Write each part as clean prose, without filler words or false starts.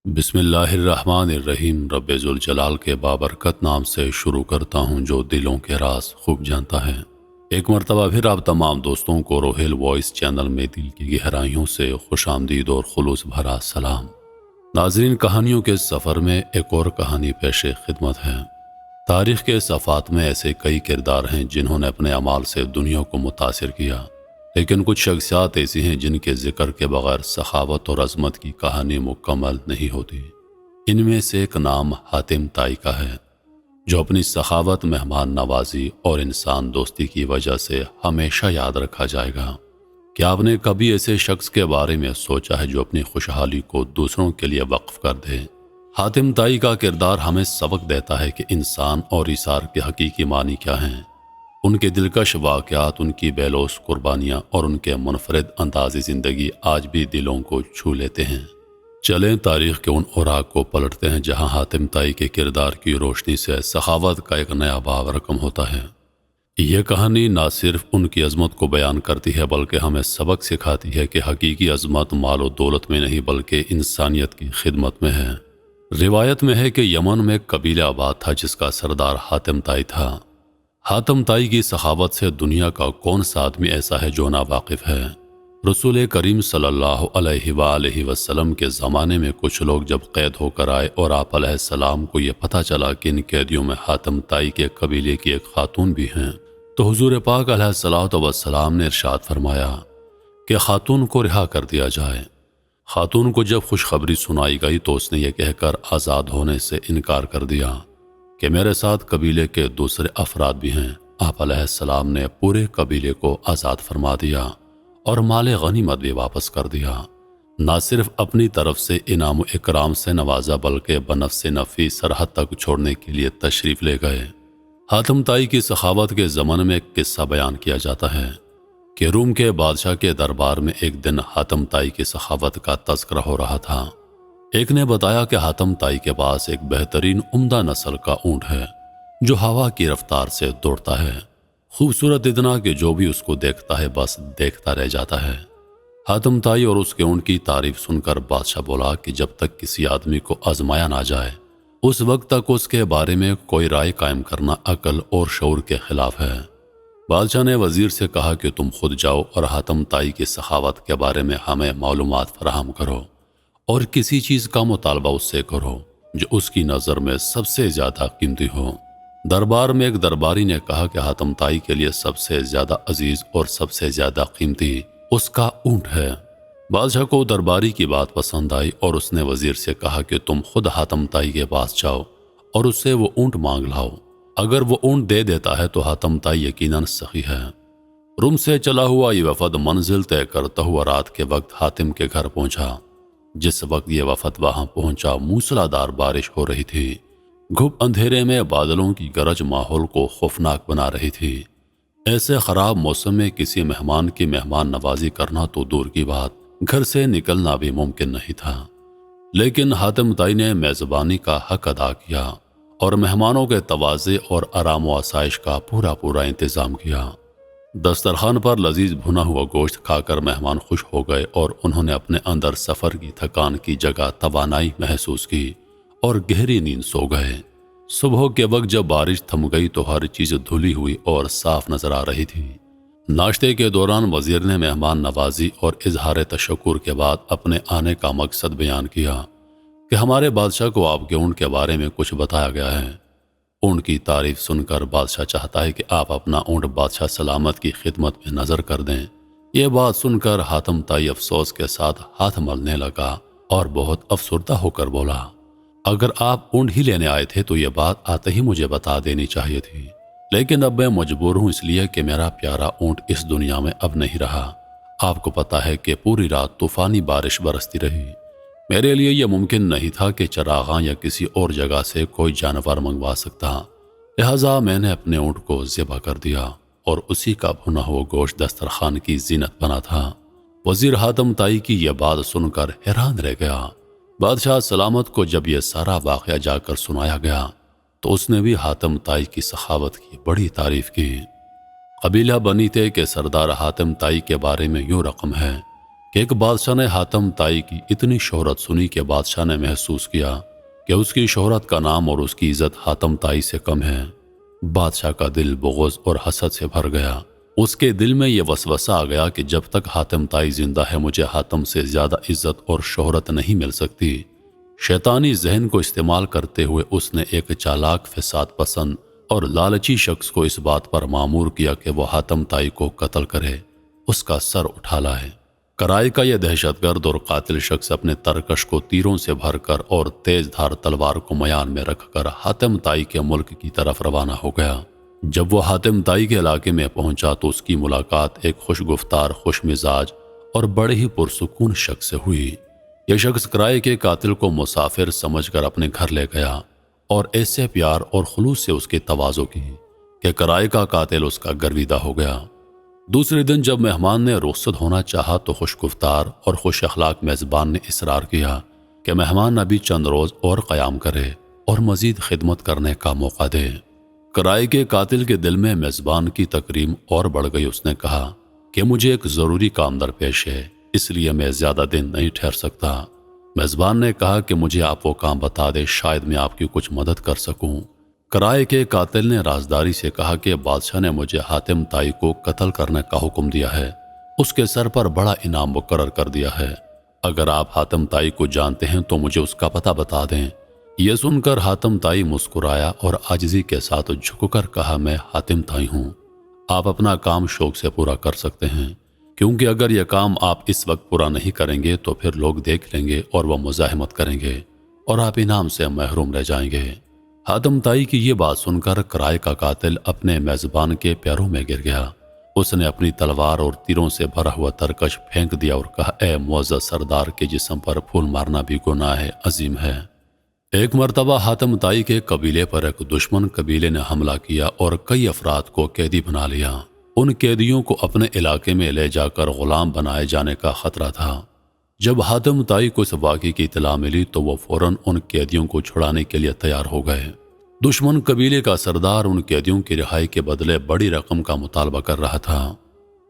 بسم اللہ الرحمن الرحیم۔ رب ذوالجلال کے بابرکت نام سے شروع کرتا ہوں جو دلوں کے راز خوب جانتا ہے۔ ایک مرتبہ پھر آپ تمام دوستوں کو روہیل وائس چینل میں دل کی گہرائیوں سے خوش آمدید اور خلوص بھرا سلام۔ ناظرین، کہانیوں کے سفر میں ایک اور کہانی پیش خدمت ہے۔ تاریخ کے صفحات میں ایسے کئی کردار ہیں جنہوں نے اپنے اعمال سے دنیا کو متاثر کیا، لیکن کچھ شخصیات ایسی ہیں جن کے ذکر کے بغیر سخاوت اور عظمت کی کہانی مکمل نہیں ہوتی۔ ان میں سے ایک نام حاتم طائی کا ہے، جو اپنی سخاوت، مہمان نوازی اور انسان دوستی کی وجہ سے ہمیشہ یاد رکھا جائے گا۔ کیا آپ نے کبھی ایسے شخص کے بارے میں سوچا ہے جو اپنی خوشحالی کو دوسروں کے لیے وقف کر دے؟ حاتم طائی کا کردار ہمیں سبق دیتا ہے کہ انسان اور ایثار کے حقیقی معنی کیا ہیں۔ ان کے دلکش واقعات، ان کی بے لوث قربانیاں اور ان کے منفرد انداز زندگی آج بھی دلوں کو چھو لیتے ہیں۔ چلیں تاریخ کے ان اوراق کو پلٹتے ہیں جہاں حاتم طائی کے کردار کی روشنی سے سخاوت کا ایک نیا باب رقم ہوتا ہے۔ یہ کہانی نہ صرف ان کی عظمت کو بیان کرتی ہے بلکہ ہمیں سبق سکھاتی ہے کہ حقیقی عظمت مال و دولت میں نہیں بلکہ انسانیت کی خدمت میں ہے۔ روایت میں ہے کہ یمن میں ایک قبیلہ آباد تھا جس کا سردار حاتم طائی تھا۔ حاتم طائی کی سخاوت سے دنیا کا کون سا آدمی ایسا ہے جو نا واقف ہے؟ رسول کریم صلی اللہ علیہ وآلہ وسلم کے زمانے میں کچھ لوگ جب قید ہو کر آئے اور آپ علیہ السلام کو یہ پتہ چلا کہ ان قیدیوں میں حاتم طائی کے قبیلے کی ایک خاتون بھی ہیں، تو حضور پاک علیہ السلام نے ارشاد فرمایا کہ خاتون کو رہا کر دیا جائے۔ خاتون کو جب خوشخبری سنائی گئی تو اس نے یہ کہہ کر آزاد ہونے سے انکار کر دیا کہ میرے ساتھ قبیلے کے دوسرے افراد بھی ہیں۔ آپ علیہ السلام نے پورے قبیلے کو آزاد فرما دیا اور مال غنیمت بھی واپس کر دیا۔ نہ صرف اپنی طرف سے انعام و اکرام سے نوازا بلکہ بنفس نفی سرحد تک چھوڑنے کے لیے تشریف لے گئے۔ حاتم طائی کی سخاوت کے زمانے میں ایک قصہ بیان کیا جاتا ہے کہ روم کے بادشاہ کے دربار میں ایک دن حاتم طائی کی سخاوت کا تذکرہ ہو رہا تھا۔ ایک نے بتایا کہ حاتم طائی کے پاس ایک بہترین عمدہ نسل کا اونٹ ہے جو ہوا کی رفتار سے دوڑتا ہے، خوبصورت اتنا کہ جو بھی اس کو دیکھتا ہے بس دیکھتا رہ جاتا ہے۔ حاتم طائی اور اس کے اونٹ کی تعریف سن کر بادشاہ بولا کہ جب تک کسی آدمی کو آزمایا نہ جائے اس وقت تک اس کے بارے میں کوئی رائے قائم کرنا عقل اور شعور کے خلاف ہے۔ بادشاہ نے وزیر سے کہا کہ تم خود جاؤ اور حاتم طائی کی سخاوت کے بارے میں ہمیں معلومات فراہم کرو اور کسی چیز کا مطالبہ اس سے کرو جو اس کی نظر میں سب سے زیادہ قیمتی ہو۔ دربار میں ایک درباری نے کہا کہ حاتم طائی کے لیے سب سے زیادہ عزیز اور سب سے زیادہ قیمتی اس کا اونٹ ہے۔ بادشاہ کو درباری کی بات پسند آئی اور اس نے وزیر سے کہا کہ تم خود حاتم طائی کے پاس جاؤ اور اس سے وہ اونٹ مانگ لاؤ۔ اگر وہ اونٹ دے دیتا ہے تو حاتم طائی یقیناً سخی ہے۔ روم سے چلا ہوا یہ وفد منزل طے کرتا ہوا رات کے وقت حاتم کے گھر پہنچا۔ جس وقت یہ وفد وہاں پہنچا موسلادھار بارش ہو رہی تھی۔ گھپ اندھیرے میں بادلوں کی گرج ماحول کو خوفناک بنا رہی تھی۔ ایسے خراب موسم میں کسی مہمان کی مہمان نوازی کرنا تو دور کی بات، گھر سے نکلنا بھی ممکن نہیں تھا۔ لیکن حاتم طائی نے میزبانی کا حق ادا کیا اور مہمانوں کے تواضع اور آرام و آسائش کا پورا انتظام کیا۔ دسترخوان پر لذیذ بھنا ہوا گوشت کھا کر مہمان خوش ہو گئے اور انہوں نے اپنے اندر سفر کی تھکان کی جگہ توانائی محسوس کی اور گہری نیند سو گئے۔ صبح کے وقت جب بارش تھم گئی تو ہر چیز دھلی ہوئی اور صاف نظر آ رہی تھی۔ ناشتے کے دوران وزیر نے مہمان نوازی اور اظہار تشکر کے بعد اپنے آنے کا مقصد بیان کیا کہ ہمارے بادشاہ کو آپ کے اونٹ کے بارے میں کچھ بتایا گیا ہے۔ اونٹ کی تعریف سن کر بادشاہ چاہتا ہے کہ آپ اپنا اونٹ بادشاہ سلامت کی خدمت میں نظر کر دیں۔ یہ بات سن کر حاتم طائی افسوس کے ساتھ ہاتھ ملنے لگا اور بہت افسردہ ہو کر بولا، اگر آپ اونٹ ہی لینے آئے تھے تو یہ بات آتے ہی مجھے بتا دینی چاہیے تھی، لیکن اب میں مجبور ہوں اس لیے کہ میرا پیارا اونٹ اس دنیا میں اب نہیں رہا۔ آپ کو پتا ہے کہ پوری رات طوفانی بارش برستی رہی۔ میرے لیے یہ ممکن نہیں تھا کہ چراغاں یا کسی اور جگہ سے کوئی جانور منگوا سکتا، لہٰذا میں نے اپنے اونٹ کو ذبح کر دیا اور اسی کا بھنا ہوا گوشت دسترخوان کی زینت بنا تھا۔ وزیر حاتم طائی کی یہ بات سن کر حیران رہ گیا۔ بادشاہ سلامت کو جب یہ سارا واقعہ جا کر سنایا گیا تو اس نے بھی حاتم طائی کی سخاوت کی بڑی تعریف کی۔ قبیلہ بنی تے کے سردار حاتم طائی کے بارے میں یوں رقم ہے کہ ایک بادشاہ نے حاتم طائی کی اتنی شہرت سنی کہ بادشاہ نے محسوس کیا کہ اس کی شہرت کا نام اور اس کی عزت حاتم طائی سے کم ہے۔ بادشاہ کا دل بغض اور حسد سے بھر گیا۔ اس کے دل میں یہ وسوسہ آ گیا کہ جب تک حاتم طائی زندہ ہے مجھے حاتم سے زیادہ عزت اور شہرت نہیں مل سکتی۔ شیطانی ذہن کو استعمال کرتے ہوئے اس نے ایک چالاک فساد پسند اور لالچی شخص کو اس بات پر مامور کیا کہ وہ حاتم طائی کو قتل کرے، اس کا سر اٹھا لائے۔ کرائے کا یہ دہشت گرد اور قاتل شخص اپنے ترکش کو تیروں سے بھر کر اور تیز دھار تلوار کو میان میں رکھ کر حاتم طائی کے ملک کی طرف روانہ ہو گیا۔ جب وہ حاتم طائی کے علاقے میں پہنچا تو اس کی ملاقات ایک خوش گفتار، خوش مزاج اور بڑے ہی پرسکون شخص سے ہوئی۔ یہ شخص کرائے کے قاتل کو مسافر سمجھ کر اپنے گھر لے گیا اور ایسے پیار اور خلوص سے اس کی تواضع کی کہ کرائے کا قاتل اس کا گرویدہ ہو گیا۔ دوسرے دن جب مہمان نے رخصت ہونا چاہا تو خوش گفتار اور خوش اخلاق میزبان نے اصرار کیا کہ مہمان ابھی چند روز اور قیام کرے اور مزید خدمت کرنے کا موقع دے۔ کرائے کے قاتل کے دل میں میزبان کی تکریم اور بڑھ گئی۔ اس نے کہا کہ مجھے ایک ضروری کام درپیش ہے، اس لیے میں زیادہ دن نہیں ٹھہر سکتا۔ میزبان نے کہا کہ مجھے آپ وہ کام بتا دے، شاید میں آپ کی کچھ مدد کر سکوں۔ کرائے کے قاتل نے رازداری سے کہا کہ بادشاہ نے مجھے حاتم طائی کو قتل کرنے کا حکم دیا ہے، اس کے سر پر بڑا انعام مقرر کر دیا ہے۔ اگر آپ حاتم طائی کو جانتے ہیں تو مجھے اس کا پتہ بتا دیں۔ یہ سن کر حاتم طائی مسکرایا اور عاجزی کے ساتھ جھک کر کہا، میں حاتم طائی ہوں، آپ اپنا کام شوق سے پورا کر سکتے ہیں، کیونکہ اگر یہ کام آپ اس وقت پورا نہیں کریں گے تو پھر لوگ دیکھ لیں گے اور وہ مزاحمت کریں گے اور آپ انعام سے محروم رہ جائیں گے۔ حاتم طائی کی یہ بات سن کر کرائے کا قاتل اپنے میزبان کے پیروں میں گر گیا۔ اس نے اپنی تلوار اور تیروں سے بھرا ہوا ترکش پھینک دیا اور کہا، اے معزز سردار کے جسم پر پھول مارنا بھی گناہ عظیم ہے۔ ایک مرتبہ حاتم طائی کے قبیلے پر ایک دشمن قبیلے نے حملہ کیا اور کئی افراد کو قیدی بنا لیا۔ ان قیدیوں کو اپنے علاقے میں لے جا کر غلام بنائے جانے کا خطرہ تھا۔ جب حاتم طائی کو اس واقعے کی اطلاع ملی تو وہ فوراً ان قیدیوں کو چھڑانے کے لیے تیار ہو گئے۔ دشمن قبیلے کا سردار ان قیدیوں کی رہائی کے بدلے بڑی رقم کا مطالبہ کر رہا تھا۔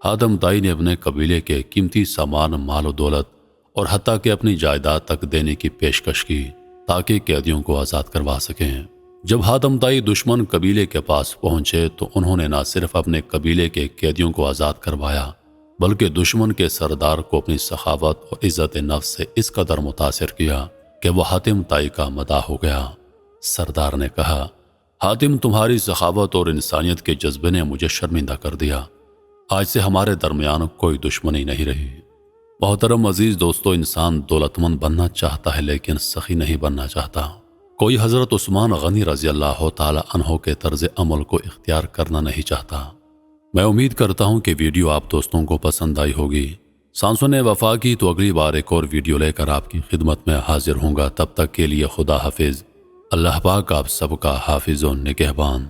حاتم طائی نے اپنے قبیلے کے قیمتی سامان، مال و دولت اور حتیٰ کہ اپنی جائیداد تک دینے کی پیشکش کی تاکہ قیدیوں کو آزاد کروا سکیں۔ جب حاتم طائی دشمن قبیلے کے پاس پہنچے تو انہوں نے نہ صرف اپنے قبیلے کے قیدیوں کو آزاد کروایا بلکہ دشمن کے سردار کو اپنی سخاوت اور عزت نفس سے اس قدر متاثر کیا کہ وہ حاتم طائی کا مداح ہو گیا۔ سردار نے کہا، حاتم، تمہاری سخاوت اور انسانیت کے جذبے نے مجھے شرمندہ کر دیا۔ آج سے ہمارے درمیان کوئی دشمنی نہیں رہی۔ محترم عزیز دوستو، انسان دولت مند بننا چاہتا ہے لیکن سخی نہیں بننا چاہتا۔ کوئی حضرت عثمان غنی رضی اللہ تعالی عنہ کے طرز عمل کو اختیار کرنا نہیں چاہتا۔ میں امید کرتا ہوں کہ ویڈیو آپ دوستوں کو پسند آئی ہوگی۔ سانسوں نے وفا کی تو اگلی بار ایک اور ویڈیو لے کر آپ کی خدمت میں حاضر ہوں گا۔ تب تک کے لیے خدا حافظ۔ اللہ پاک آپ سب کا حافظ و نگہبان۔